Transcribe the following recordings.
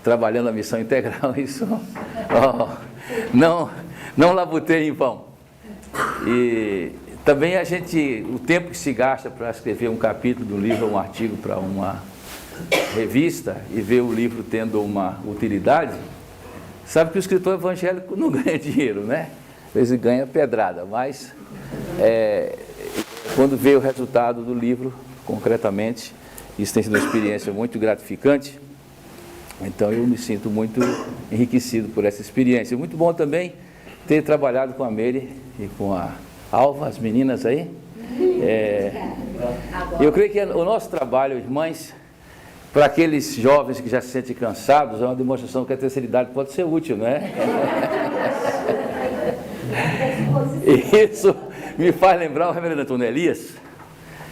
trabalhando a missão integral, isso, ó, não labutei em vão. E também o tempo que se gasta para escrever um capítulo do livro, um artigo para uma revista, e ver o livro tendo uma utilidade, sabe que o escritor evangélico não ganha dinheiro, né? Às vezes ganha pedrada, mas quando vê o resultado do livro, concretamente, isso tem sido uma experiência muito gratificante. Então eu me sinto muito enriquecido por essa experiência. Muito bom também ter trabalhado com a Meire e com a Alva, as meninas aí. Eu creio que o nosso trabalho, irmãs, para aqueles jovens que já se sentem cansados, é uma demonstração que a terceira idade pode ser útil, não é? Isso me faz lembrar o reverendo Antônio Elias,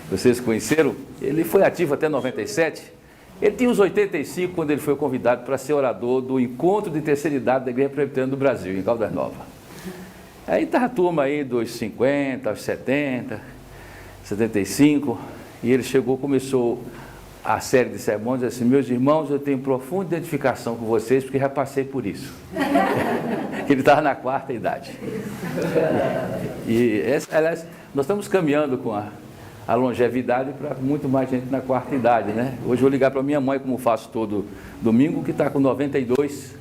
vocês conheceram, ele foi ativo até 97, ele tinha uns 85 quando ele foi convidado para ser orador do encontro de terceira idade da Igreja Presbiteriana do Brasil, em Caldas Novas. Aí estava a turma aí dos 50, aos 70, 75, e ele chegou, começou a série de sermões, assim: meus irmãos, eu tenho profunda identificação com vocês, porque já passei por isso. Ele estava na quarta idade. E, aliás, nós estamos caminhando com a longevidade para muito mais gente na quarta idade, né? Hoje eu vou ligar para minha mãe, como faço todo domingo, que está com 92,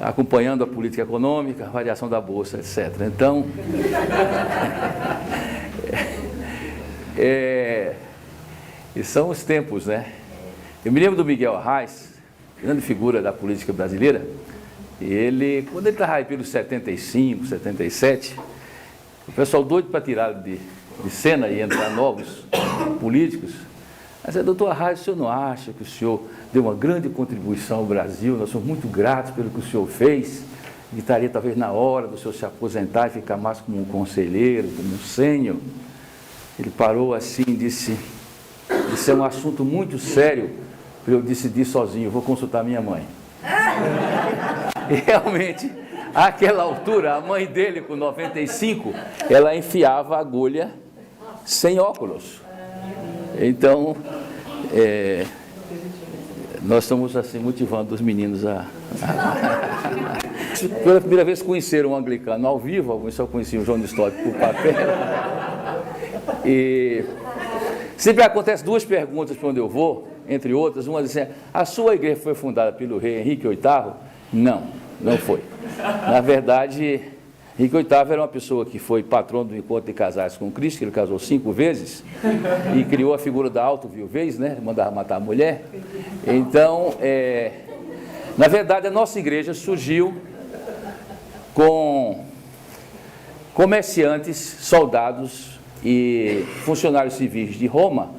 acompanhando a política econômica, a variação da Bolsa, etc. Então, e são os tempos, né? Eu me lembro do Miguel Arraes, grande figura da política brasileira, e ele, quando ele estava aí pelos 75, 77, o pessoal doido para tirar de cena e entrar novos políticos, mas doutor Arraes, o senhor não acha que o senhor deu uma grande contribuição ao Brasil? Nós somos muito gratos pelo que o senhor fez, e estaria talvez na hora do senhor se aposentar e ficar mais como um conselheiro, como um sênior. Ele parou assim e disse: isso é um assunto muito sério para eu decidir sozinho, vou consultar minha mãe. E realmente, àquela altura, a mãe dele, com 95, ela enfiava a agulha sem óculos. Então, nós estamos assim motivando os meninos Pela primeira vez conheceram um anglicano ao vivo, alguns só conheciam o João Nistório por papel. E sempre acontece duas perguntas para onde eu vou, entre outras. Uma diz assim: a sua igreja foi fundada pelo rei Henrique VIII? Não foi. Na verdade, Henrique VIII era uma pessoa que foi patrono do encontro de casais com Cristo, que ele casou 5 vezes, e criou a figura da auto-viuvez, né? Mandava matar a mulher. Então, na verdade, a nossa igreja surgiu com comerciantes, soldados e funcionários civis de Roma,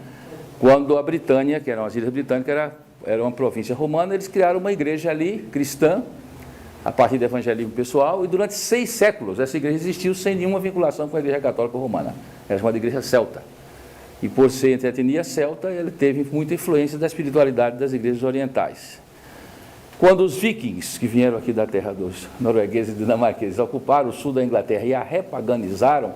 quando a Britânia, que eram as Ilhas Britânicas, era uma província romana. Eles criaram uma igreja ali, cristã, a partir do evangelismo pessoal, e durante 6 séculos essa igreja existiu sem nenhuma vinculação com a Igreja Católica Romana. Era chamada igreja celta. E por ser entre a etnia celta, ele teve muita influência da espiritualidade das igrejas orientais. Quando os vikings, que vieram aqui da terra dos noruegueses e dinamarqueses, ocuparam o sul da Inglaterra e a repaganizaram,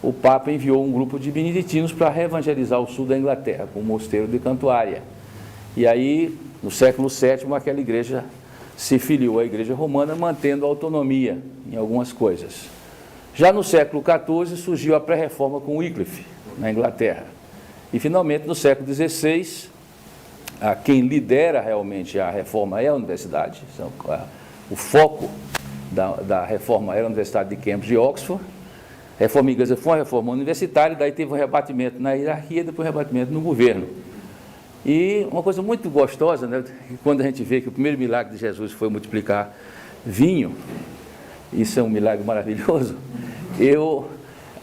o Papa enviou um grupo de beneditinos para reevangelizar o sul da Inglaterra, com o mosteiro de Cantuária. E aí, no século VII, aquela igreja se filiou à Igreja Romana, mantendo a autonomia em algumas coisas. Já no século XIV, surgiu a pré-reforma com Wycliffe, na Inglaterra. E, finalmente, no século XVI, quem lidera realmente a reforma é a universidade. O foco da reforma era a Universidade de Cambridge e Oxford. A reforma inglesa foi uma reforma universitária, daí teve um rebatimento na hierarquia, depois um rebatimento no governo. E uma coisa muito gostosa, né, quando a gente vê que o primeiro milagre de Jesus foi multiplicar vinho, isso é um milagre maravilhoso.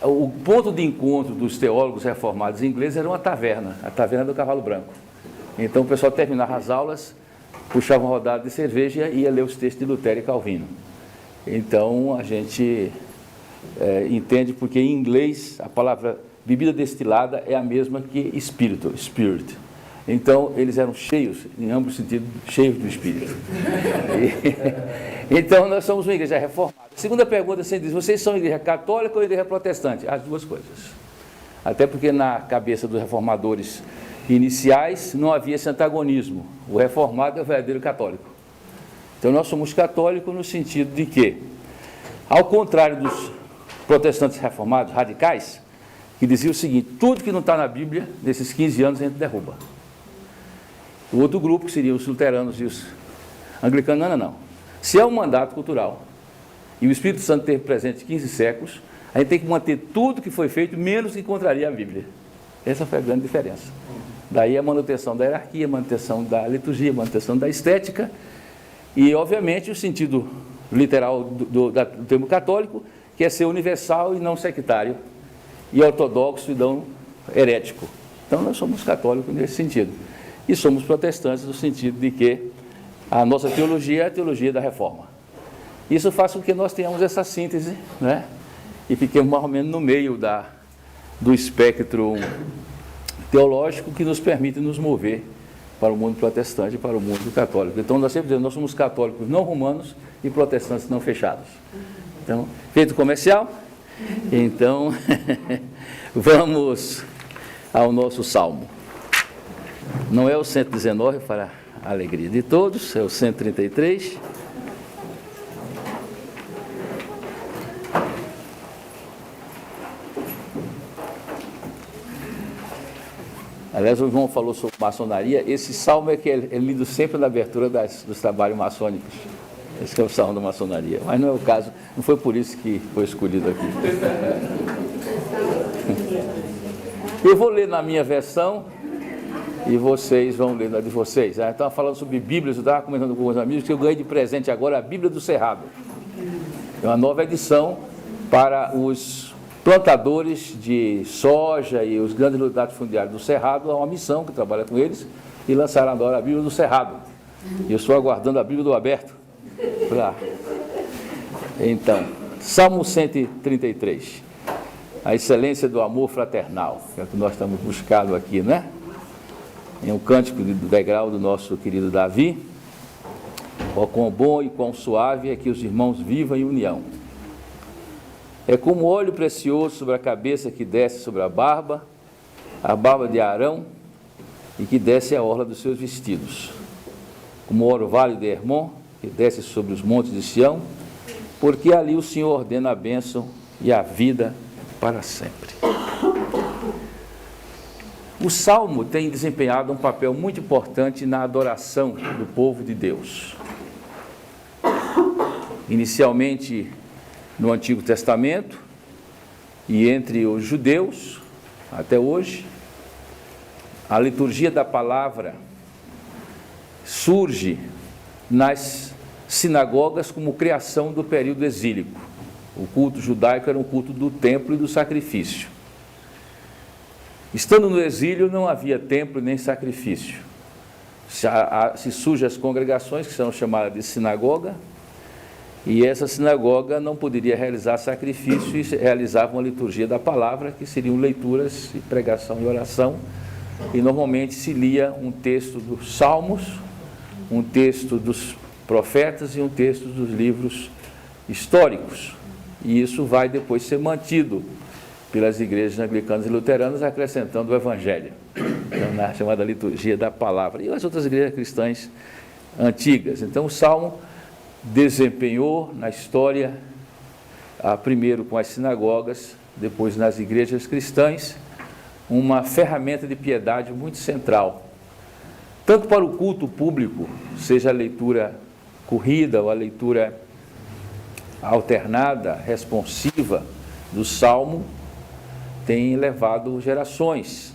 O ponto de encontro dos teólogos reformados ingleses era uma taverna, a taverna do Cavalo Branco. Então o pessoal terminava as aulas, puxava uma rodada de cerveja e ia ler os textos de Lutero e Calvino. Então a gente entende porque em inglês a palavra bebida destilada é a mesma que espírito, spirit. Então eles eram cheios, em ambos sentidos, cheios do Espírito. Então nós somos uma igreja reformada. A segunda pergunta, você diz: vocês são igreja católica ou igreja protestante? As duas coisas. Até porque na cabeça dos reformadores iniciais não havia esse antagonismo. O reformado é o verdadeiro católico. Então, nós somos católicos no sentido de que, ao contrário dos protestantes reformados radicais, que diziam o seguinte: tudo que não está na Bíblia, nesses 15 anos, a gente derruba. O outro grupo, que seriam os luteranos e os anglicanos, não. Se é um mandato cultural e o Espírito Santo esteve presente 15 séculos, a gente tem que manter tudo que foi feito, menos que encontraria a Bíblia. Essa foi a grande diferença. Daí a manutenção da hierarquia, a manutenção da liturgia, a manutenção da estética e, obviamente, o sentido literal do termo católico, que é ser universal e não sectário, e ortodoxo e não herético. Então, nós somos católicos nesse sentido. E somos protestantes no sentido de que a nossa teologia é a teologia da reforma. Isso faz com que nós tenhamos essa síntese, né? E fiquemos mais ou menos no meio do espectro teológico que nos permite nos mover para o mundo protestante e para o mundo católico. Então, nós sempre dizemos, nós somos católicos não romanos e protestantes não fechados. Então, feito comercial, então, vamos ao nosso salmo. Não é o 119, para a alegria de todos, é o 133. Aliás, o João falou sobre maçonaria. Esse salmo é que é lido sempre na abertura dos trabalhos maçônicos. Esse é o salmo da maçonaria. Mas não é o caso, não foi por isso que foi escolhido aqui. Eu vou ler na minha versão e vocês vão ler na de vocês. Eu estava falando sobre Bíblias, eu estava comentando com alguns amigos que eu ganhei de presente agora a Bíblia do Cerrado. É uma nova edição para os plantadores de soja e os grandes latifundiários do Cerrado. Há uma missão que trabalha com eles e lançaram agora a Bíblia do Cerrado. E eu estou aguardando a Bíblia do Aberto. Então, Salmo 133. A excelência do amor fraternal, que é o que nós estamos buscando aqui, né? É um cântico do degrau do nosso querido Davi. Ó, quão bom e quão suave é que os irmãos vivam em união. É como óleo precioso sobre a cabeça que desce sobre a barba de Arão, e que desce a orla dos seus vestidos. Como o orvalho de Hermon, que desce sobre os montes de Sião, porque ali o Senhor ordena a bênção e a vida para sempre. O Salmo tem desempenhado um papel muito importante na adoração do povo de Deus. Inicialmente no Antigo Testamento e entre os judeus, até hoje, a liturgia da palavra surge nas sinagogas como criação do período exílico. O culto judaico era um culto do templo e do sacrifício. Estando no exílio, não havia templo nem sacrifício. Se surgem as congregações, que são chamadas de sinagoga, e essa sinagoga não poderia realizar sacrifício e realizava uma liturgia da palavra, que seriam leituras, pregação e oração, e normalmente se lia um texto dos Salmos, um texto dos profetas e um texto dos livros históricos. E isso vai depois ser mantido pelas igrejas anglicanas e luteranas, acrescentando o Evangelho, então, na chamada liturgia da palavra, e as outras igrejas cristãs antigas. Então, o Salmo desempenhou na história, primeiro com as sinagogas, depois nas igrejas cristãs, uma ferramenta de piedade muito central, tanto para o culto público, seja a leitura corrida ou a leitura alternada, responsiva do Salmo, tem levado gerações.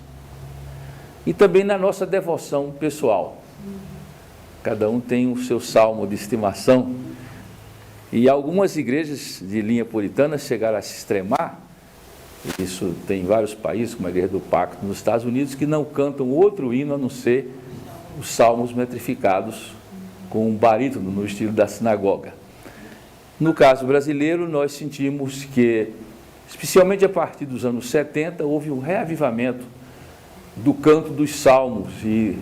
E também na nossa devoção pessoal. Cada um tem o seu salmo de estimação. E algumas igrejas de linha puritana chegaram a se extremar. Isso tem em vários países, como a Igreja do Pacto nos Estados Unidos, que não cantam outro hino a não ser os salmos metrificados com um barítono no estilo da sinagoga. No caso brasileiro, nós sentimos que, especialmente a partir dos anos 70, houve um reavivamento do canto dos salmos, e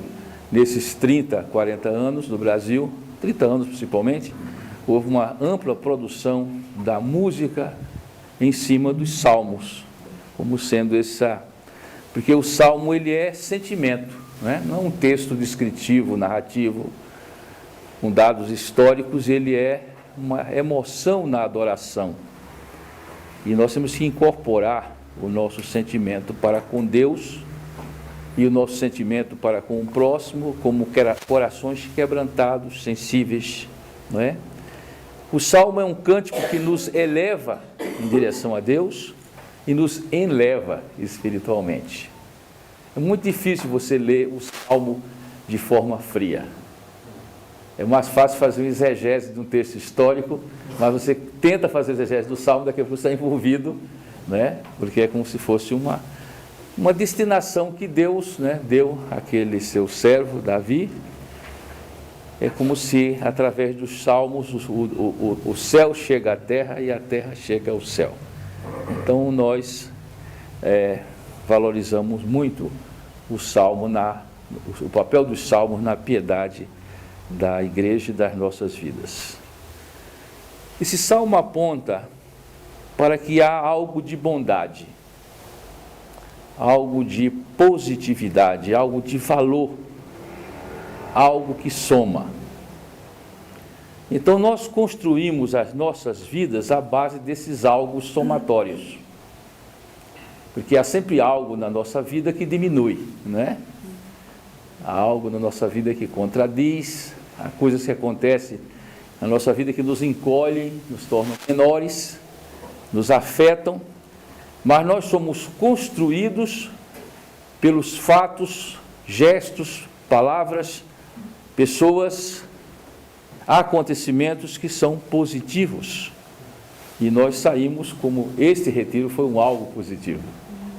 nesses 30, 40 anos do Brasil, 30 anos principalmente, houve uma ampla produção da música em cima dos salmos, como sendo essa... Porque o salmo, ele é sentimento, não é um texto descritivo, narrativo. com dados históricos, ele é uma emoção na adoração. E nós temos que incorporar o nosso sentimento para com Deus e o nosso sentimento para com o próximo, como corações quebrantados, sensíveis, não é? O Salmo é um cântico que nos eleva em direção a Deus e nos enleva espiritualmente. É muito difícil você ler o Salmo de forma fria. É mais fácil fazer um exegese de um texto histórico, mas você tenta fazer o exegese do Salmo, daqui a pouco você está envolvido, né? Porque é como se fosse uma destinação que Deus, né, deu àquele seu servo, Davi. É como se, através dos salmos, o céu chega à terra e a terra chega ao céu. Então, nós valorizamos muito o papel dos salmos na piedade da igreja e das nossas vidas. Esse salmo aponta para que há algo de bondade, algo de positividade, algo de valor, algo que soma. Então nós construímos as nossas vidas à base desses algos somatórios, porque há sempre algo na nossa vida que diminui, né? Há algo na nossa vida que contradiz, há coisas que acontecem na nossa vida que nos encolhem, nos tornam menores, nos afetam, mas nós somos construídos pelos fatos, gestos, palavras, pessoas, acontecimentos que são positivos. E nós saímos, como este retiro foi um algo positivo,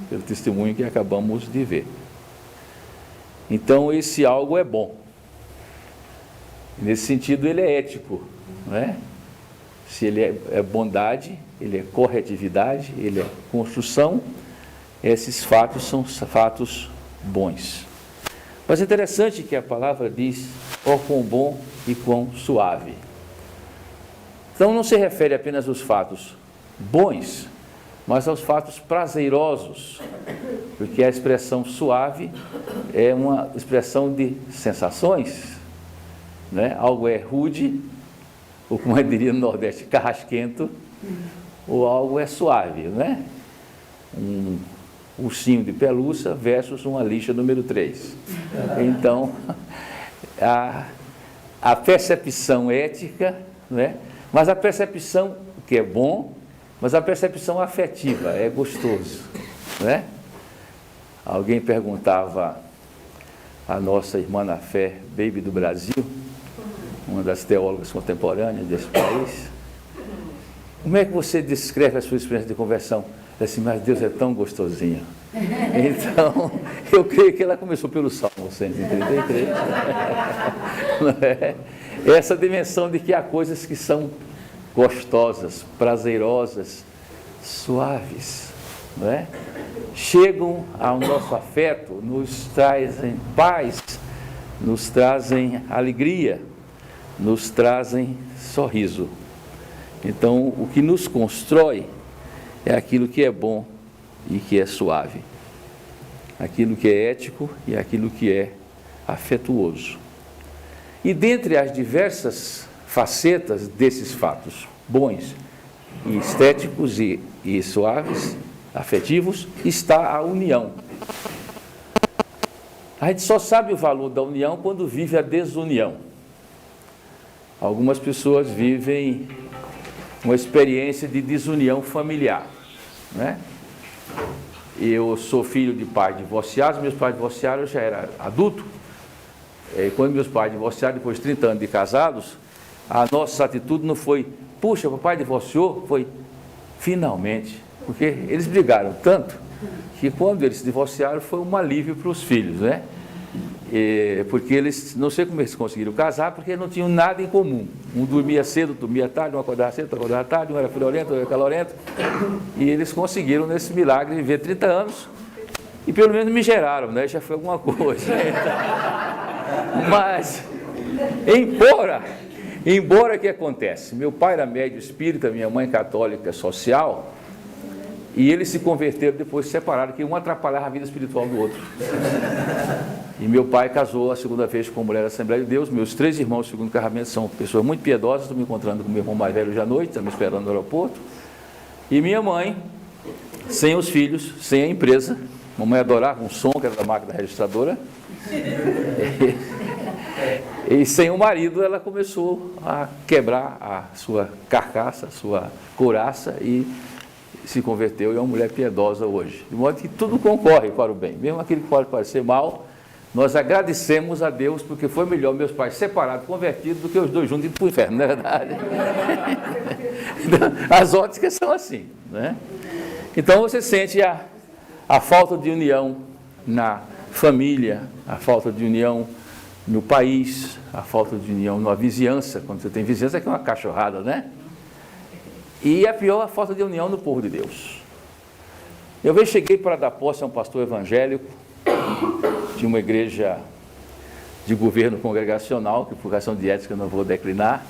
pelo testemunho que acabamos de ver. Então, esse algo é bom. Nesse sentido, ele é ético, não é? Se ele é bondade, ele é corretividade, ele é construção, esses fatos são fatos bons. Mas é interessante que a palavra diz, ó quão bom e quão suave. Então não se refere apenas aos fatos bons, mas aos fatos prazerosos, porque a expressão suave é uma expressão de sensações, né? Algo é rude, ou como eu diria no Nordeste, carrasquento, ou algo é suave, né? Um ursinho de pelúcia versus uma lixa número 3. Então, a percepção ética, né? Mas a percepção, que é bom, mas a percepção afetiva, é gostoso, né? Alguém perguntava à nossa irmã na fé, Baby do Brasil, uma das teólogas contemporâneas desse país, como é que você descreve a sua experiência de conversão? Ela disse, mas Deus é tão gostosinho. Então, eu creio que ela começou pelo Salmo 133. Não é? Essa dimensão de que há coisas que são gostosas, prazerosas, suaves, não é? Chegam ao nosso afeto, nos trazem paz, nos trazem alegria, nos trazem sorriso. Então, o que nos constrói é aquilo que é bom e que é suave, aquilo que é ético e aquilo que é afetuoso. E dentre as diversas facetas desses fatos bons e estéticos e suaves, afetivos, está a união. A gente só sabe o valor da união quando vive a desunião. Algumas pessoas vivem uma experiência de desunião familiar, né? Eu sou filho de pais divorciados, meus pais divorciaram, eu já era adulto. Quando meus pais divorciaram, depois de 30 anos de casados, a nossa atitude não foi, puxa, papai divorciou, foi, finalmente, porque eles brigaram tanto, que quando eles se divorciaram foi um alívio para os filhos, né? Porque eles, não sei como eles conseguiram casar, porque não tinham nada em comum. Um dormia cedo, dormia tarde, um acordava cedo, outro acordava tarde, um era friorento, outro era calorento. E eles conseguiram, nesse milagre, viver 30 anos. E pelo menos me geraram, né? Já foi alguma coisa. Mas, embora que acontece, meu pai era médio espírita, minha mãe católica social, e eles se converteram, depois se separaram, que um atrapalhava a vida espiritual do outro. E meu pai casou a segunda vez com uma mulher da Assembleia de Deus. Meus 3 irmãos, segundo casamento, são pessoas muito piedosas. Estou me encontrando com meu irmão mais velho hoje à noite, está me esperando no aeroporto. E minha mãe, sem os filhos, sem a empresa. Mamãe adorava um som, que era da máquina registradora. E sem o marido, ela começou a quebrar a sua carcaça, a sua couraça e se converteu e é uma mulher piedosa hoje. De modo que tudo concorre para o bem. Mesmo aquilo que pode parecer mal, nós agradecemos a Deus porque foi melhor meus pais separados, convertidos, do que os 2 juntos indo para o inferno, não é verdade? As óticas são assim, né? Então você sente a falta de união na família, a falta de união no país, a falta de união na vizinhança. Quando você tem vizinhança, é que é uma cachorrada, né? E a pior, a falta de união no povo de Deus. Eu cheguei para dar posse a um pastor evangélico de uma igreja de governo congregacional, que por questão de ética eu não vou declinar.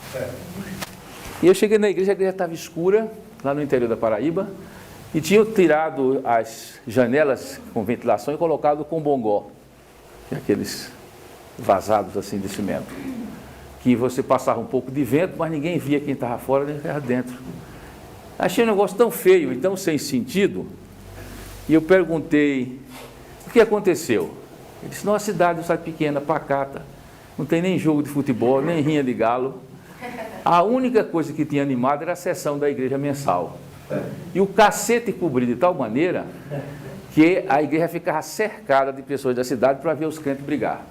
E eu cheguei na igreja, a igreja estava escura, lá no interior da Paraíba, e tinham tirado as janelas com ventilação e colocado com bongó, aqueles vazados assim de cimento, que você passava um pouco de vento, mas ninguém via quem estava fora nem quem estava dentro. Achei um negócio tão feio e tão sem sentido, e eu perguntei, o que aconteceu? Ele disse, não, a cidade é uma cidade pequena, pacata, não tem nem jogo de futebol, nem rinha de galo. A única coisa que tinha animado era a sessão da igreja mensal. E o cacete cobria de tal maneira que a igreja ficava cercada de pessoas da cidade para ver os crentes brigar.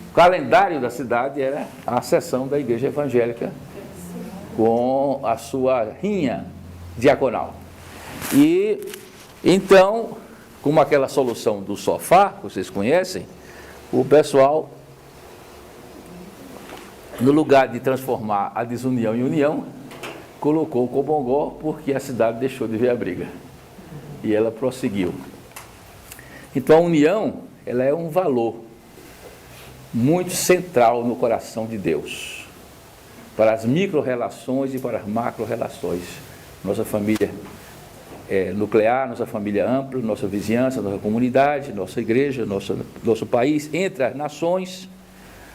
O calendário da cidade era a sessão da igreja evangélica com a sua rinha diaconal. E então, como aquela solução do sofá, que vocês conhecem, o pessoal, no lugar de transformar a desunião em união, colocou o cobongó porque a cidade deixou de ver a briga. E ela prosseguiu. Então a união, ela é um valor muito central no coração de Deus, para as micro-relações e para as macro-relações. Nossa família nuclear, nossa família ampla, nossa vizinhança, nossa comunidade, nossa igreja, nosso país, entre as nações.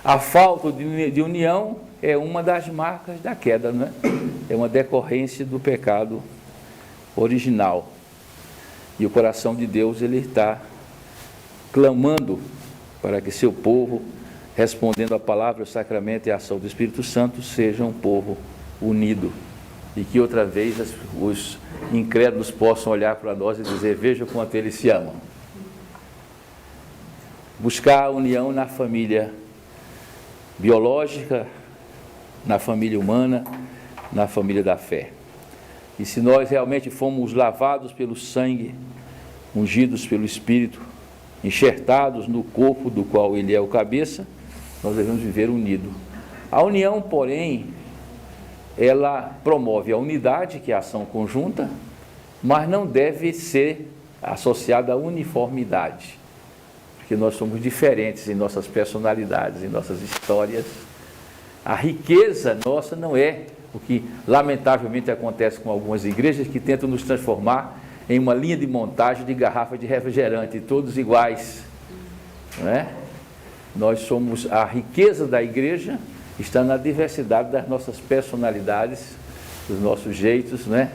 A falta de união é uma das marcas da queda, não é? É uma decorrência do pecado original. E o coração de Deus, ele está clamando para que seu povo, respondendo à palavra, o sacramento e a ação do Espírito Santo, seja um povo unido. E que outra vez os incrédulos possam olhar para nós e dizer, veja o quanto eles se amam. Buscar a união na família biológica, na família humana, na família da fé. E se nós realmente fomos lavados pelo sangue, ungidos pelo Espírito, enxertados no corpo do qual ele é o cabeça, nós devemos viver unido. A união, porém, ela promove a unidade, que é a ação conjunta, mas não deve ser associada à uniformidade, porque nós somos diferentes em nossas personalidades, em nossas histórias. A riqueza nossa não é o que lamentavelmente acontece com algumas igrejas que tentam nos transformar em uma linha de montagem de garrafa de refrigerante, todos iguais, não é? Nós somos, a riqueza da igreja está na diversidade das nossas personalidades, dos nossos jeitos, né?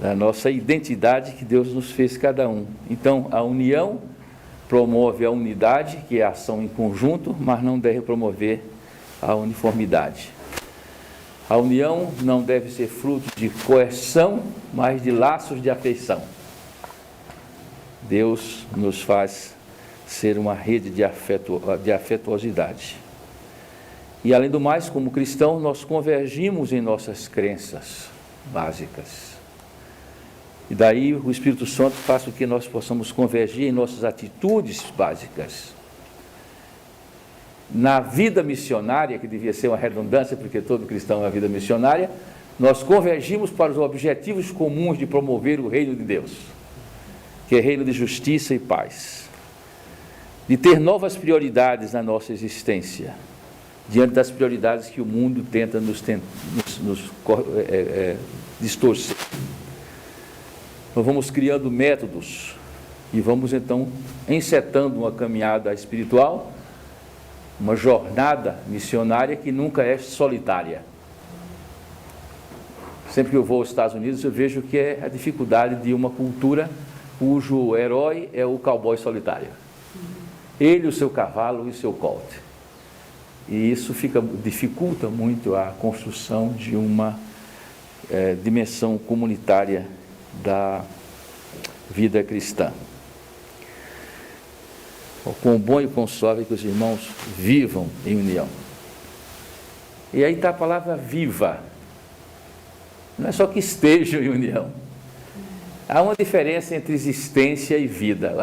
Da nossa identidade que Deus nos fez cada um. Então, a união promove a unidade, que é a ação em conjunto, mas não deve promover a uniformidade. A união não deve ser fruto de coerção, mas de laços de afeição. Deus nos faz ser uma rede de afetuosidade. E, além do mais, como cristãos, nós convergimos em nossas crenças básicas. E daí o Espírito Santo faz com que nós possamos convergir em nossas atitudes básicas. Na vida missionária, que devia ser uma redundância, porque todo cristão é uma vida missionária, nós convergimos para os objetivos comuns de promover o reino de Deus, que é reino de justiça e paz. De ter novas prioridades na nossa existência, diante das prioridades que o mundo tenta nos distorcer. Nós vamos criando métodos e vamos então encetando uma caminhada espiritual, uma jornada missionária que nunca é solitária. Sempre que eu vou aos Estados Unidos, eu vejo que é a dificuldade de uma cultura cujo herói é o cowboy solitário. Ele, o seu cavalo e o seu colt. E isso dificulta muito a construção de uma dimensão comunitária da vida cristã. O quão bom e quão suave é que os irmãos vivam em união. E aí está a palavra viva. Não é só que estejam em união. Há uma diferença entre existência e vida.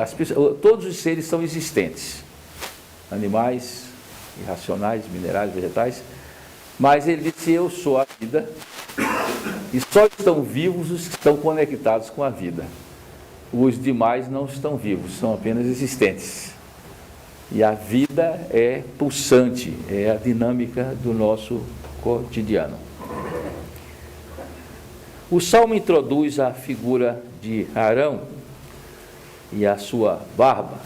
Todos os seres são existentes. Animais, irracionais, minerais, vegetais. Mas ele disse, eu sou a vida. E só estão vivos os que estão conectados com a vida. Os demais não estão vivos, são apenas existentes. E a vida é pulsante, é a dinâmica do nosso cotidiano. O Salmo introduz a figura de Arão e a sua barba,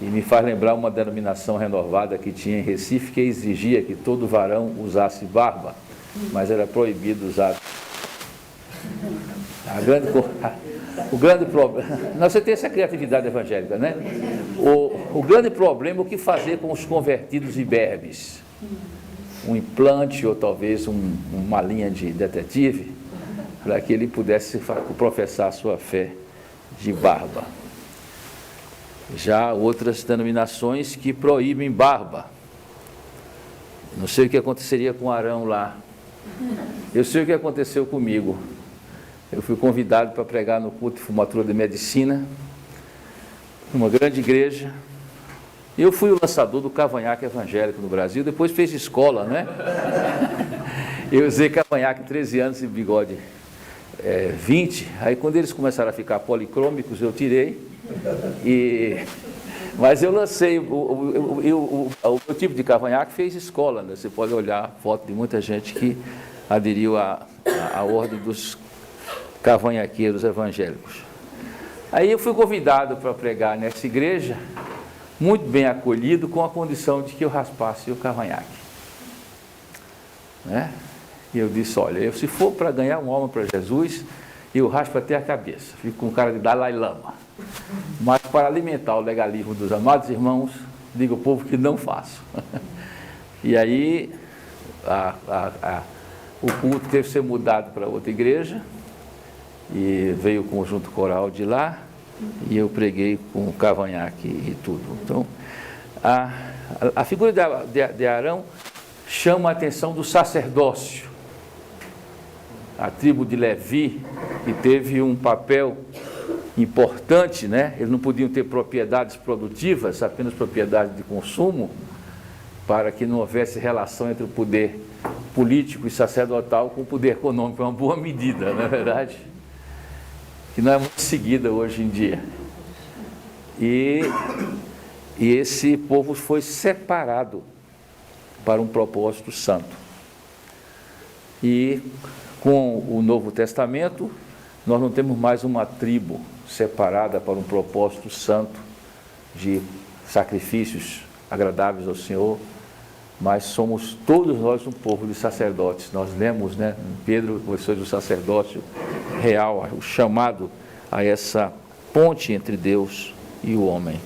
e me faz lembrar uma denominação renovada que tinha em Recife, que exigia que todo varão usasse barba, mas era proibido usar. O grande problema, você tem essa criatividade evangélica, né? O grande problema é o que fazer com os convertidos imberbes. Um implante ou talvez uma linha de detetive, para que ele pudesse professar a sua fé de barba. Já outras denominações que proíbem barba. Não sei o que aconteceria com Arão lá. Eu sei o que aconteceu comigo. Eu fui convidado para pregar no culto de formatura de medicina, numa grande igreja. Eu fui o lançador do cavanhaque evangélico no Brasil, depois fez escola, né? Eu usei cavanhaque 13 anos e bigode 20, aí quando eles começaram a ficar policrômicos, eu tirei, mas eu lancei, o meu tipo de cavanhaque fez escola, né? Você pode olhar a foto de muita gente que aderiu à ordem dos cavanhaqueiros evangélicos. Aí eu fui convidado para pregar nessa igreja, muito bem acolhido, com a condição de que eu raspasse o cavanhaque, né? E eu disse, olha, se for para ganhar uma alma para Jesus, eu raspo até a cabeça, fico com cara de Dalai Lama, mas para alimentar o legalismo dos amados irmãos, digo ao povo que não faço. E aí o culto teve que ser mudado para outra igreja, e veio o conjunto coral de lá, e eu preguei com o cavanhaque e tudo. Então, a figura de Arão chama a atenção do sacerdócio. A tribo de Levi, que teve um papel importante, né? Eles não podiam ter propriedades produtivas, apenas propriedades de consumo, para que não houvesse relação entre o poder político e sacerdotal com o poder econômico. É uma boa medida, não é verdade? Que não é muito seguida hoje em dia. E esse povo foi separado para um propósito santo. E com o Novo Testamento, nós não temos mais uma tribo separada para um propósito santo de sacrifícios agradáveis ao Senhor, mas somos todos nós um povo de sacerdotes. Nós lemos, né, Pedro, vós sois o sacerdócio real, o chamado a essa ponte entre Deus e o homem.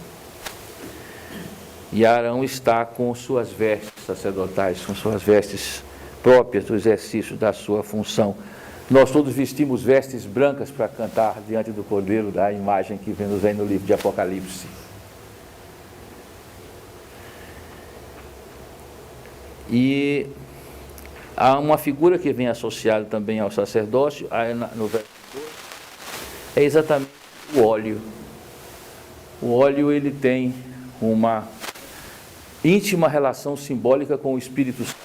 E Arão está com suas vestes sacerdotais, com suas vestes próprias do exercício da sua função. Nós todos vestimos vestes brancas para cantar diante do Cordeiro, da imagem que nos vem no livro de Apocalipse. E há uma figura que vem associada também ao sacerdócio, no verso 2, é exatamente o óleo. O óleo, ele tem uma íntima relação simbólica com o Espírito Santo.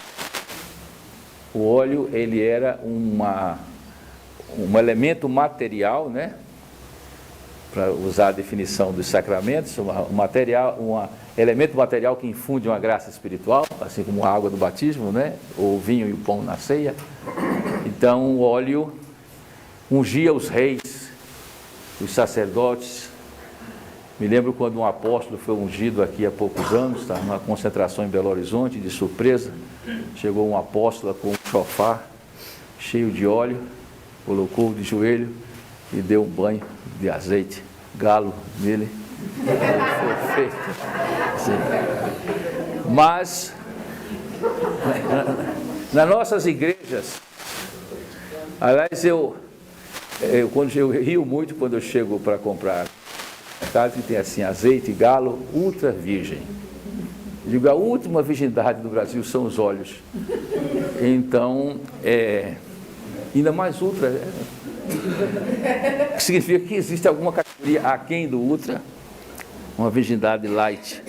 O óleo, ele era um elemento material, né? Para usar a definição dos sacramentos, um elemento material que infunde uma graça espiritual, assim como a água do batismo, né? Ou o vinho e o pão na ceia. Então, o óleo ungia os reis, os sacerdotes. Me lembro quando um apóstolo foi ungido aqui há poucos anos, estava numa concentração em Belo Horizonte, de surpresa. Chegou um apóstolo com um chofar cheio de óleo, colocou de joelho e deu um banho de azeite galo nele. Foi feito. Assim. Mas, nas nossas igrejas, aliás, eu rio muito quando eu chego para comprar mercado que tem assim, azeite galo ultra virgem. Digo, a última virgindade do Brasil são os olhos. Então, ainda mais ultra, que significa que existe alguma categoria aquém do ultra, uma virgindade light.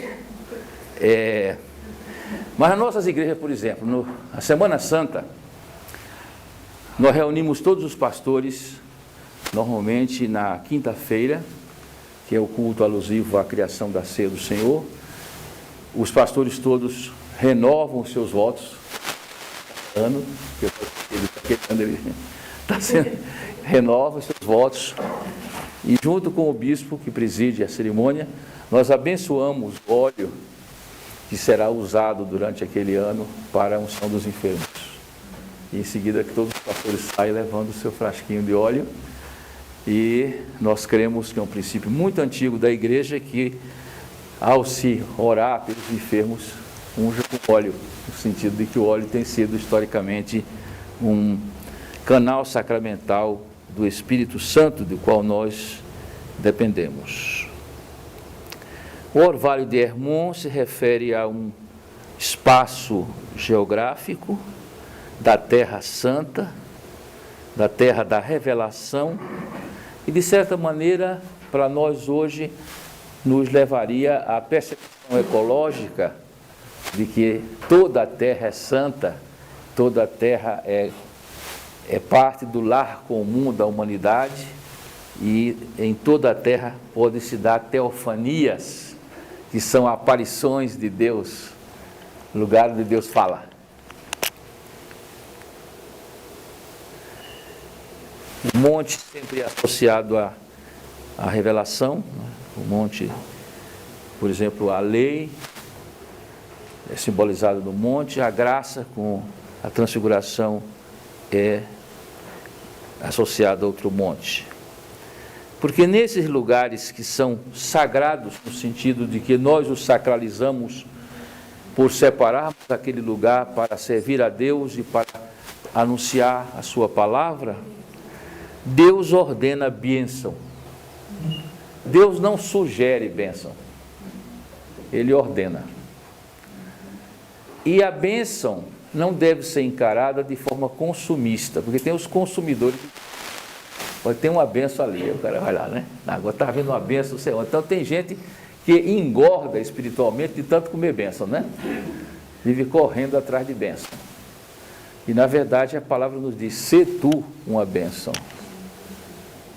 Mas nas nossas igrejas, por exemplo, na Semana Santa, nós reunimos todos os pastores, normalmente na quinta-feira, que é o culto alusivo à criação da ceia do Senhor. Os pastores todos renovam os seus votos ano, renova os seus votos, e junto com o bispo que preside a cerimônia, nós abençoamos o óleo que será usado durante aquele ano para a unção dos enfermos. E em seguida que todos os pastores saem levando o seu frasquinho de óleo. E nós cremos que é um princípio muito antigo da igreja que, ao se orar pelos enfermos, unja com óleo, no sentido de que o óleo tem sido historicamente um canal sacramental do Espírito Santo, do qual nós dependemos. O Orvalho de Hermon se refere a um espaço geográfico da Terra Santa, da Terra da Revelação, e de certa maneira, para nós hoje, nos levaria à percepção ecológica de que toda a Terra é santa, toda a Terra é parte do lar comum da humanidade, e em toda a Terra pode-se dar teofanias, que são aparições de Deus, lugar onde Deus fala. O monte sempre associado à revelação, né? O monte, por exemplo, a lei é simbolizada no monte, a graça com a transfiguração é associada a outro monte. Porque nesses lugares que são sagrados, no sentido de que nós os sacralizamos por separarmos aquele lugar para servir a Deus e para anunciar a sua palavra, Deus ordena bênção. Deus não sugere bênção, Ele ordena. E a bênção não deve ser encarada de forma consumista, porque tem os consumidores. Pode ter uma bênção ali, o cara vai lá, né? Agora está havendo uma bênção, não sei onde. Então tem gente que engorda espiritualmente de tanto comer bênção, né? Vive correndo atrás de bênção. E na verdade a palavra nos diz: sê tu uma bênção.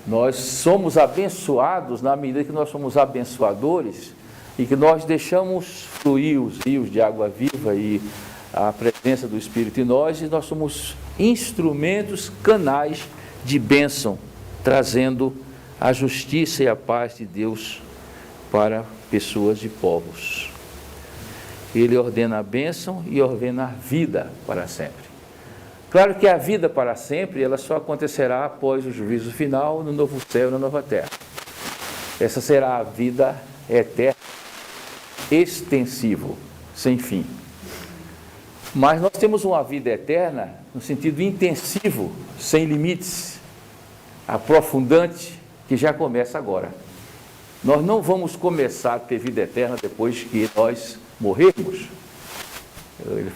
Nós somos abençoados na medida que nós somos abençoadores e que nós deixamos fluir os rios de água viva e a presença do Espírito em nós, e nós somos instrumentos, canais de bênção, trazendo a justiça e a paz de Deus para pessoas e povos. Ele ordena a bênção e ordena a vida para sempre. Claro que a vida para sempre, ela só acontecerá após o juízo final, no novo céu e na nova terra. Essa será a vida eterna, extensivo, sem fim. Mas nós temos uma vida eterna no sentido intensivo, sem limites, aprofundante, que já começa agora. Nós não vamos começar a ter vida eterna depois que nós morrermos.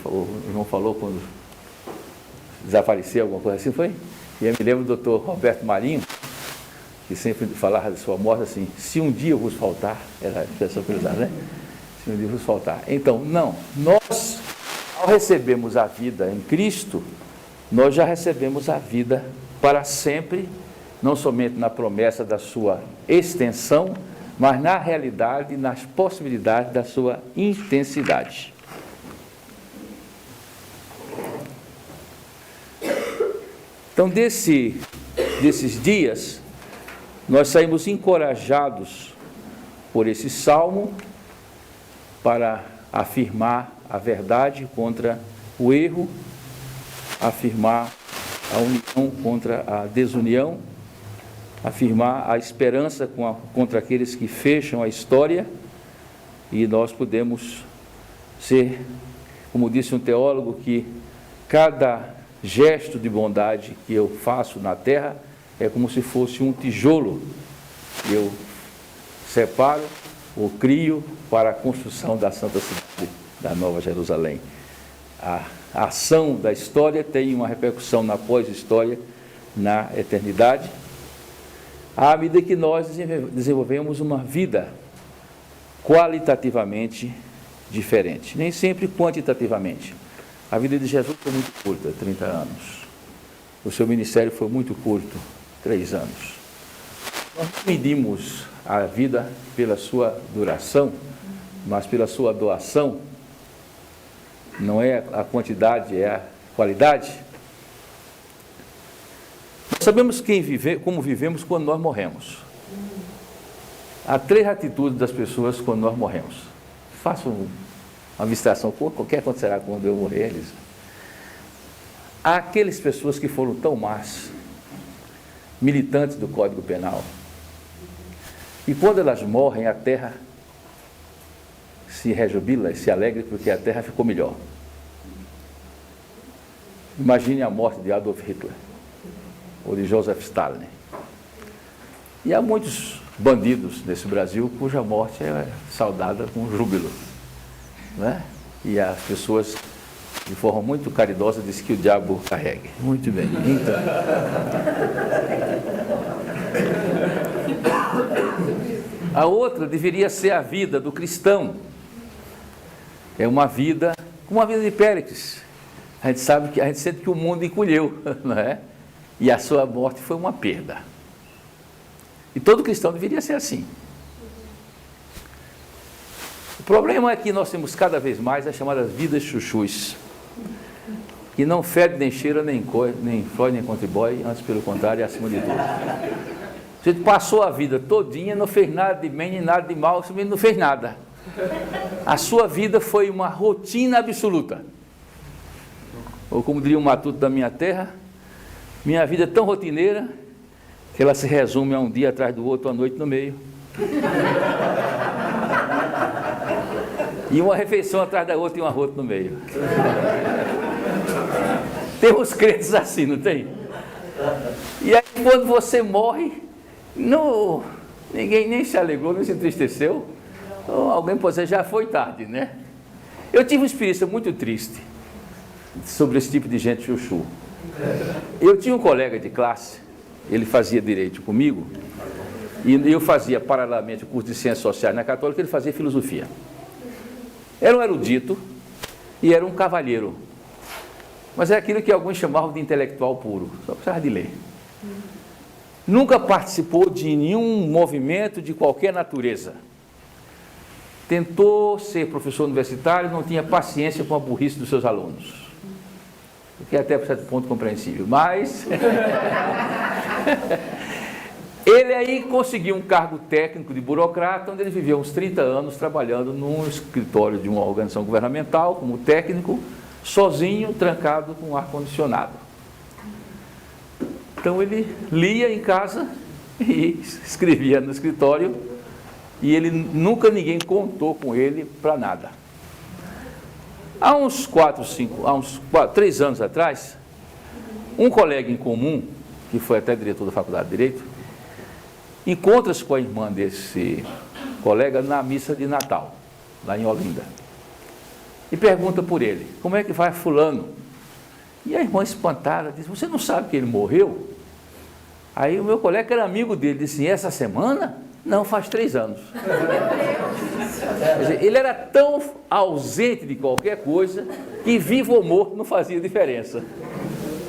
O irmão falou quando desapareceu, alguma coisa assim, foi? E eu me lembro do Dr. Roberto Marinho, que sempre falava de sua morte assim: se um dia eu vos faltar, era a expressão que ele usava, né? Se um dia eu vos faltar. Então, não, nós, ao recebermos a vida em Cristo, nós já recebemos a vida para sempre, não somente na promessa da sua extensão, mas na realidade, nas possibilidades da sua intensidade. Então, desses dias, Nós saímos encorajados por esse salmo para afirmar a verdade contra o erro, afirmar a união contra a desunião, afirmar a esperança contra aqueles que fecham a história, e nós podemos ser, como disse um teólogo, que cada gesto de bondade que eu faço na terra é como se fosse um tijolo que eu separo ou crio para a construção da Santa Cidade, da Nova Jerusalém. A ação da história tem uma repercussão na pós-história, na eternidade, à medida que nós desenvolvemos uma vida qualitativamente diferente, nem sempre quantitativamente. A vida de Jesus foi muito curta, 30 anos. O seu ministério foi muito curto, 3 anos. Nós não medimos a vida pela sua duração, mas pela sua doação. Não é a quantidade, é a qualidade. Nós sabemos como vivemos quando nós morremos. Há 3 atitudes das pessoas quando nós morremos. Faça uma visitação, o que acontecerá quando eu morrer, Elisa? Há aquelas pessoas que foram tão más, militantes do Código Penal, e quando elas morrem, a terra se rejubila e se alegra porque a terra ficou melhor. Imagine a morte de Adolf Hitler ou de Joseph Stalin. E há muitos bandidos nesse Brasil cuja morte é saudada com júbilo, né? E as pessoas, de forma muito caridosa, dizem que o diabo carregue. Muito bem. Então, a outra deveria ser a vida do cristão. É uma vida, como a vida de Péricles. A gente sente que o mundo encolheu, não é? E a sua morte foi uma perda. E todo cristão deveria ser assim. O problema é que nós temos cada vez mais as chamadas vidas chuchus, que não fede nem cheira, nem flói, nem contribui, antes pelo contrário, é acima de tudo. Você passou a vida todinha, não fez nada de bem, nem nada de mal, você não fez nada. A sua vida foi uma rotina absoluta. Ou como diria um matuto da minha terra, minha vida é tão rotineira que ela se resume a um dia atrás do outro, a noite no meio. E uma refeição atrás da outra e um arroto no meio. Tem uns crentes assim, não tem? E aí quando você morre, ninguém nem se alegrou, nem se entristeceu. Então, alguém pode dizer, já foi tarde, né? Eu tive uma experiência muito triste sobre esse tipo de gente chuchu. Eu tinha um colega de classe, ele fazia direito comigo, e eu fazia paralelamente o curso de Ciências Sociais na Católica, ele fazia filosofia. Era um erudito e era um cavalheiro, mas é aquilo que alguns chamavam de intelectual puro, só precisava de ler. Nunca participou de nenhum movimento de qualquer natureza. Tentou ser professor universitário, não tinha paciência com a burrice dos seus alunos. O que é até por certo ponto compreensível, mas ele aí conseguiu um cargo técnico de burocrata, onde ele viveu uns 30 anos trabalhando num escritório de uma organização governamental, como técnico, sozinho, trancado com ar-condicionado. Então ele lia em casa e escrevia no escritório, e nunca ninguém contou com ele para nada. Há uns 3 anos atrás, um colega em comum, que foi até diretor da Faculdade de Direito, encontra-se com a irmã desse colega na missa de Natal, lá em Olinda, e pergunta por ele, como é que vai fulano? E a irmã espantada diz, você não sabe que ele morreu? Aí o meu colega, que era amigo dele, disse, essa semana? Não, faz 3 anos. Quer dizer, ele era tão ausente de qualquer coisa que vivo ou morto não fazia diferença.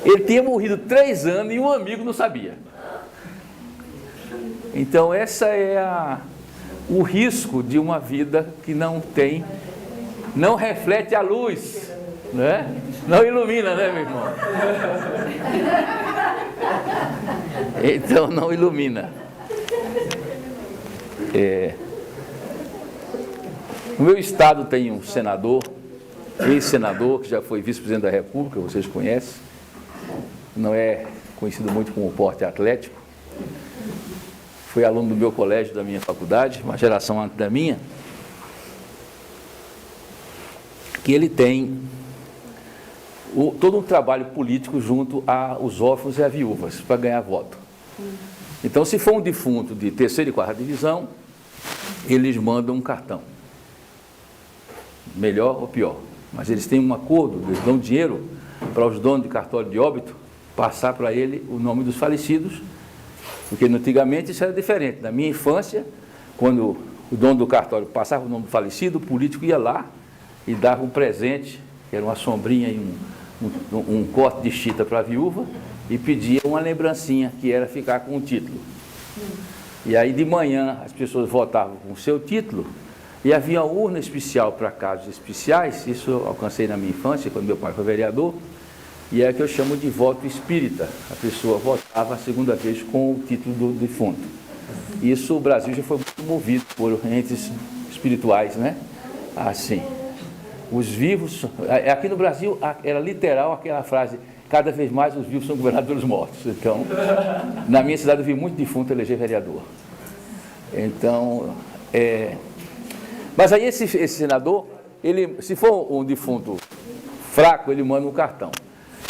Ele tinha morrido 3 anos e um amigo não sabia. Então essa é o risco de uma vida que não reflete a luz, né? Não ilumina, né, meu irmão? Então não ilumina. O meu estado tem um senador, ex-senador, que já foi vice-presidente da República, vocês conhecem, não é conhecido muito como porte atlético, foi aluno do meu colégio, da minha faculdade, uma geração antes da minha, que ele tem todo um trabalho político junto aos órfãos e a viúvas, para ganhar voto. Então, se for um defunto de terceira e quarta divisão, eles mandam um cartão. Melhor ou pior. Mas eles têm um acordo, eles dão dinheiro para os donos de cartório de óbito passar para ele o nome dos falecidos, porque antigamente isso era diferente. Na minha infância, quando o dono do cartório passava o nome do falecido, o político ia lá e dava um presente, que era uma sombrinha e um corte de chita para a viúva, e pedia uma lembrancinha, que era ficar com o título. E aí de manhã as pessoas votavam com o seu título, e havia uma urna especial para casos especiais, isso eu alcancei na minha infância, quando meu pai foi vereador, e é que eu chamo de voto espírita. A pessoa votava a segunda vez com o título do defunto. Isso o Brasil já foi muito movido por entes espirituais, né? Assim. Os vivos, aqui no Brasil era literal aquela frase, cada vez mais os vivos são governados pelos mortos. Então, na minha cidade eu vi muito defunto eleger vereador. Então, mas aí esse senador, ele, se for um defunto fraco, ele manda um cartão.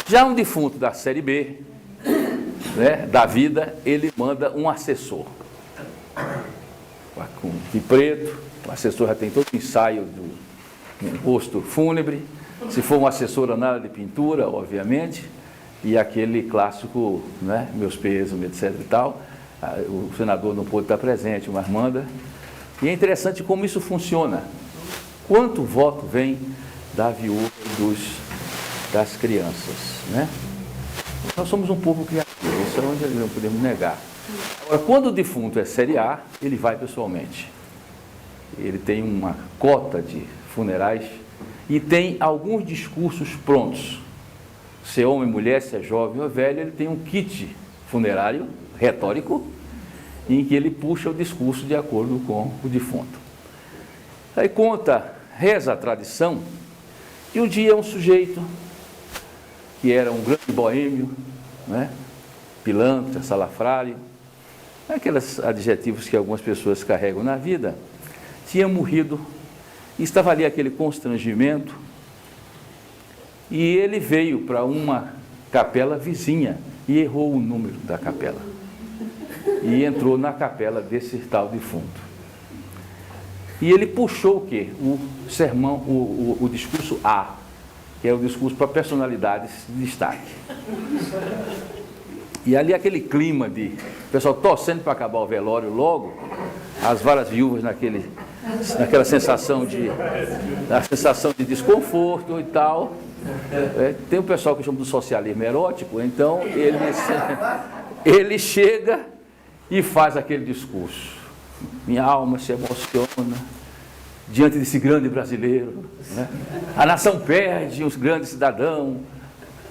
Já um defunto da série B, né, da vida, ele manda um assessor. De preto, o assessor já tem todo o ensaio do rosto fúnebre. Se for um assessor, nada de pintura, obviamente, e aquele clássico, né, meus pêsames, etc. e tal. O senador não pôde estar presente, mas manda. E é interessante como isso funciona. Quanto voto vem da viúva das crianças, né? Nós somos um povo criativo, isso é onde não podemos negar. Agora, quando o defunto é série A, ele vai pessoalmente. Ele tem uma cota de funerais e tem alguns discursos prontos. Se é homem, mulher, se é jovem ou velho, ele tem um kit funerário retórico em que ele puxa o discurso de acordo com o defunto. Aí reza a tradição, que um dia um sujeito que era um grande boêmio, né, pilantra, salafrário, aqueles adjetivos que algumas pessoas carregam na vida, tinha morrido, e estava ali aquele constrangimento, e ele veio para uma capela vizinha e errou o número da capela, e entrou na capela desse tal defunto. E ele puxou o quê? O sermão, o discurso A, que é o discurso para personalidades de destaque. E ali aquele clima de pessoal torcendo para acabar o velório logo, as várias viúvas naquela sensação de desconforto e tal. Tem um pessoal que chama do socialismo erótico, então ele chega e faz aquele discurso. Minha alma se emociona diante desse grande brasileiro, né? A nação perde um grande cidadão,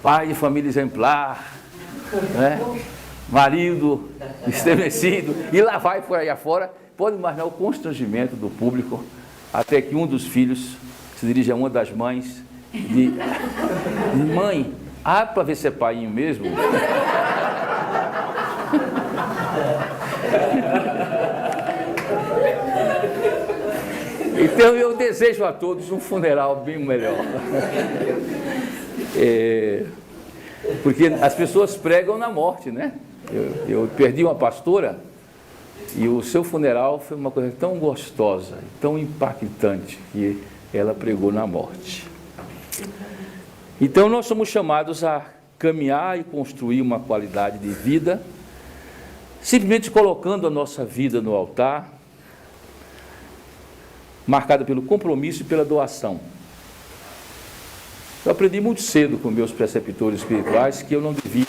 pai de família exemplar, né? Marido estremecido, e lá vai por aí afora. Pode imaginar o constrangimento do público, até que um dos filhos se dirige a uma das mães e diz: mãe, para ver se é painho mesmo. Então eu desejo a todos um funeral bem melhor. Porque as pessoas pregam na morte, né? Eu perdi uma pastora e o seu funeral foi uma coisa tão gostosa, tão impactante, que ela pregou na morte. Então nós somos chamados a caminhar e construir uma qualidade de vida, simplesmente colocando a nossa vida no altar, marcada pelo compromisso e pela doação. Eu aprendi muito cedo com meus preceptores espirituais que eu não devia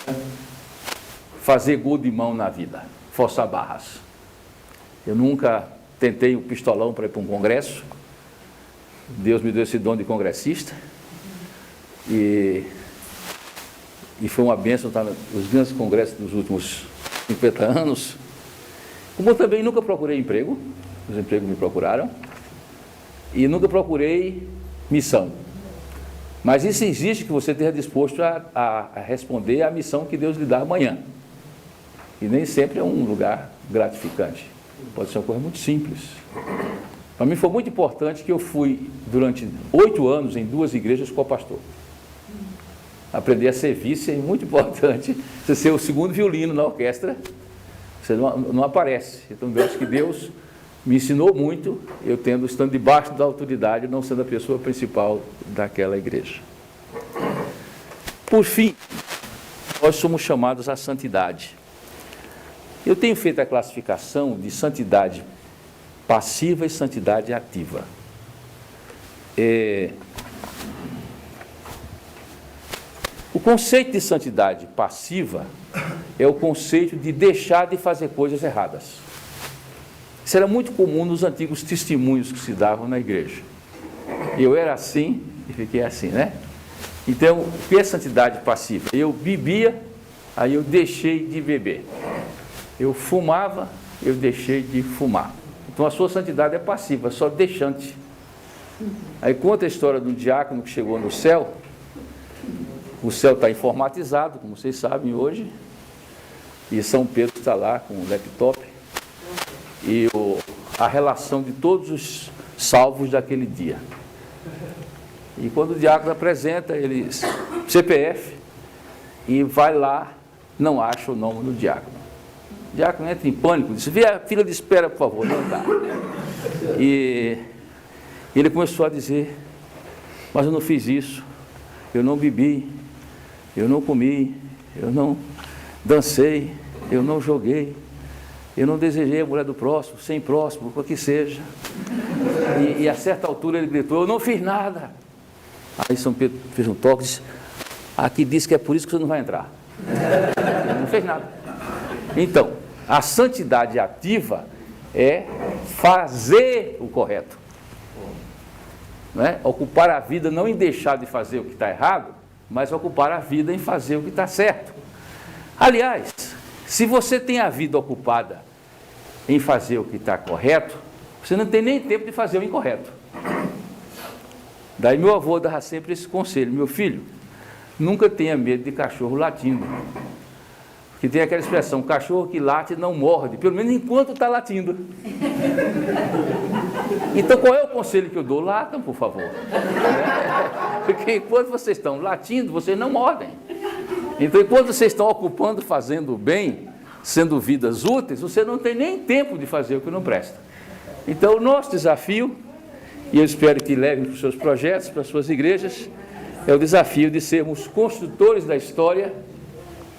fazer gol de mão na vida, forçar barras. Eu nunca tentei o pistolão para ir para um congresso. Deus me deu esse dom de congressista. E foi uma bênção estar nos grandes congressos dos últimos 50 anos. Como eu também nunca procurei emprego, os empregos me procuraram, e nunca procurei missão. Mas isso exige que você esteja disposto a responder à missão que Deus lhe dá amanhã. E nem sempre é um lugar gratificante. Pode ser uma coisa muito simples. Para mim foi muito importante que eu fui, durante 8 anos, em 2 igrejas co-pastor. Aprender a ser vice é muito importante. Você ser o segundo violino na orquestra, você não aparece. Então, eu acho que Deus me ensinou muito, eu estando debaixo da autoridade, não sendo a pessoa principal daquela igreja. Por fim, nós somos chamados à santidade. Eu tenho feito a classificação de santidade passiva e santidade ativa. O conceito de santidade passiva é o conceito de deixar de fazer coisas erradas. Isso era muito comum nos antigos testemunhos que se davam na igreja. Eu era assim e fiquei assim, né? Então, o que é santidade passiva? Eu bebia, aí eu deixei de beber. Eu fumava, eu deixei de fumar. Então, a sua santidade é passiva, só deixante. Aí conta a história do diácono que chegou no céu. O céu está informatizado, como vocês sabem hoje. E São Pedro está lá com o laptop. E a relação de todos os salvos daquele dia. E quando o diácono apresenta, ele CPF, e vai lá, não acha o nome do diácono. O diácono entra em pânico, diz: vê a fila de espera, por favor. Não dá. E ele começou a dizer: mas eu não fiz isso, eu não bebi, eu não comi, eu não dancei, eu não joguei, eu não desejei a mulher do próximo, sem próximo, o que seja. E a certa altura ele gritou: eu não fiz nada. Aí São Pedro fez um toque e disse: aqui diz que é por isso que você não vai entrar. Ele não fez nada. Então, a santidade ativa é fazer o correto. Não é? Ocupar a vida não em deixar de fazer o que está errado, mas ocupar a vida em fazer o que está certo. Aliás, se você tem a vida ocupada em fazer o que está correto, você não tem nem tempo de fazer o incorreto. Daí meu avô dava sempre esse conselho: meu filho, nunca tenha medo de cachorro latindo. Porque tem aquela expressão: cachorro que late não morde, pelo menos enquanto está latindo. Então qual é o conselho que eu dou? Latam, por favor. Porque enquanto vocês estão latindo, vocês não mordem. Então enquanto vocês estão ocupando, fazendo o bem, sendo vidas úteis, você não tem nem tempo de fazer o que não presta. Então o nosso desafio, e eu espero que levem para os seus projetos, para as suas igrejas, é o desafio de sermos construtores da história,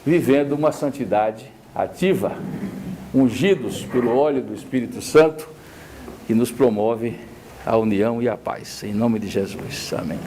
vivendo uma santidade ativa, ungidos pelo óleo do Espírito Santo, que nos promove a união e a paz. Em nome de Jesus. Amém.